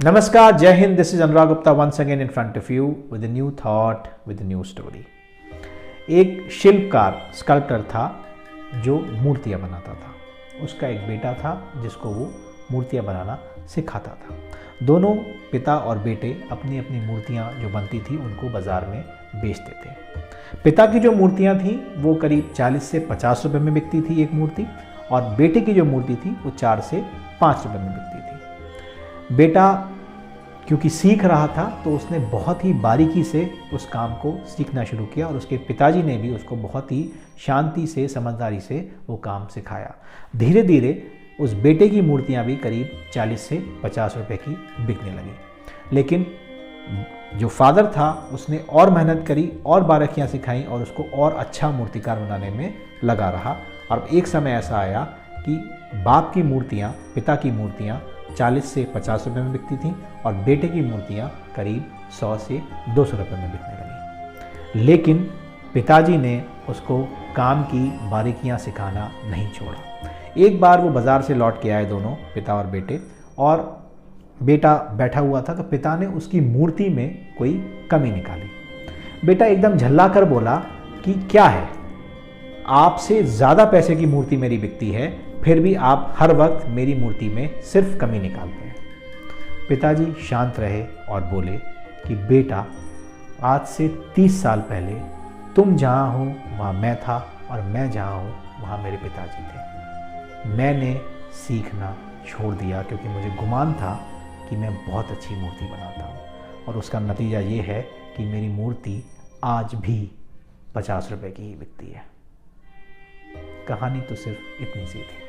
नमस्कार, जय Hind. This is Anurag Gupta once again in front of you with a new thought, with a new story. एक शिल्पकार sculptor था जो मूर्तियां बनाता था। उसका एक बेटा था जिसको वो मूर्तियां बनाना सिखाता था। दोनों पिता और बेटे अपनी अपनी मूर्तियां जो बनती थी उनको बाज़ार में बेचते थे। पिता की जो मूर्तियां थी वो करीब 40 से 50 रुपए में बिकती थी एक मूर्ति, और बेटे की जो मूर्ति थी वो 4 से 5 रुपए में बिकती थी। बेटा क्योंकि सीख रहा था तो उसने बहुत ही बारीकी से उस काम को सीखना शुरू किया, और उसके पिताजी ने भी उसको बहुत ही शांति से, समझदारी से वो काम सिखाया। धीरे धीरे उस बेटे की मूर्तियां भी करीब 40 से 50 रुपए की बिकने लगी। लेकिन जो फादर था उसने और मेहनत करी और बारीकियां सिखाई और उसको और अच्छा मूर्तिकार बनाने में लगा रहा। और एक समय ऐसा आया कि बाप की मूर्तियां, पिता की मूर्तियां 40 से 50 रुपए में बिकती थी और बेटे की मूर्तियां करीब 100 से 200 रुपए में बिकने लगी। लेकिन पिताजी ने उसको काम की बारीकियां सिखाना नहीं छोड़ा। एक बार वो बाज़ार से लौट के आए दोनों, पिता और बेटे, और बेटा बैठा हुआ था तो पिता ने उसकी मूर्ति में कोई कमी निकाली। बेटा एकदम झल्ला कर बोला कि क्या है, आपसे ज़्यादा पैसे की मूर्ति मेरी बिकती है, फिर भी आप हर वक्त मेरी मूर्ति में सिर्फ कमी निकालते हैं। पिताजी शांत रहे और बोले कि बेटा, आज से 30 साल पहले तुम जहाँ हो वहाँ मैं था, और मैं जहाँ हूँ वहाँ मेरे पिताजी थे। मैंने सीखना छोड़ दिया क्योंकि मुझे गुमान था कि मैं बहुत अच्छी मूर्ति बनाता हूँ, और उसका नतीजा ये है कि मेरी मूर्ति आज भी 50 रुपए की ही बिकती है। कहानी तो सिर्फ इतनी सी थी,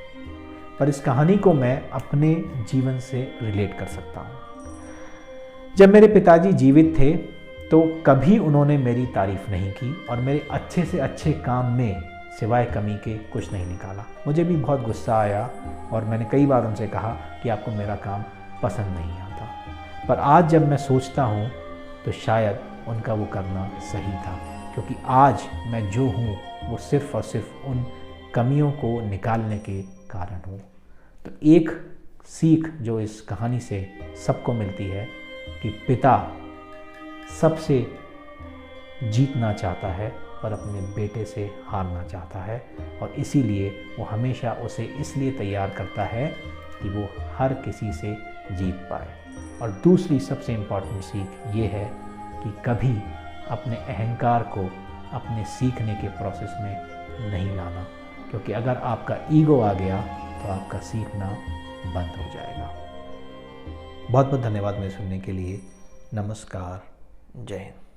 पर इस कहानी को मैं अपने जीवन से रिलेट कर सकता हूँ। जब मेरे पिताजी जीवित थे तो कभी उन्होंने मेरी तारीफ नहीं की और मेरे अच्छे से अच्छे काम में सिवाय कमी के कुछ नहीं निकाला। मुझे भी बहुत गुस्सा आया और मैंने कई बार उनसे कहा कि आपको मेरा काम पसंद नहीं आता। पर आज जब मैं सोचता हूँ तो शायद उनका वो करना सही था, क्योंकि आज मैं जो हूँ वो सिर्फ और सिर्फ उन कमियों को निकालने के कारण हूँ। तो एक सीख जो इस कहानी से सबको मिलती है कि पिता सबसे जीतना चाहता है पर अपने बेटे से हारना चाहता है, और इसीलिए वो हमेशा उसे इसलिए तैयार करता है कि वो हर किसी से जीत पाए। और दूसरी सबसे इम्पॉर्टेंट सीख ये है कि कभी अपने अहंकार को अपने सीखने के प्रोसेस में नहीं लाना, क्योंकि अगर आपका ईगो आ गया तो आपका सीखना बंद हो जाएगा। बहुत बहुत धन्यवाद मेरे सुनने के लिए। नमस्कार, जय हिंद।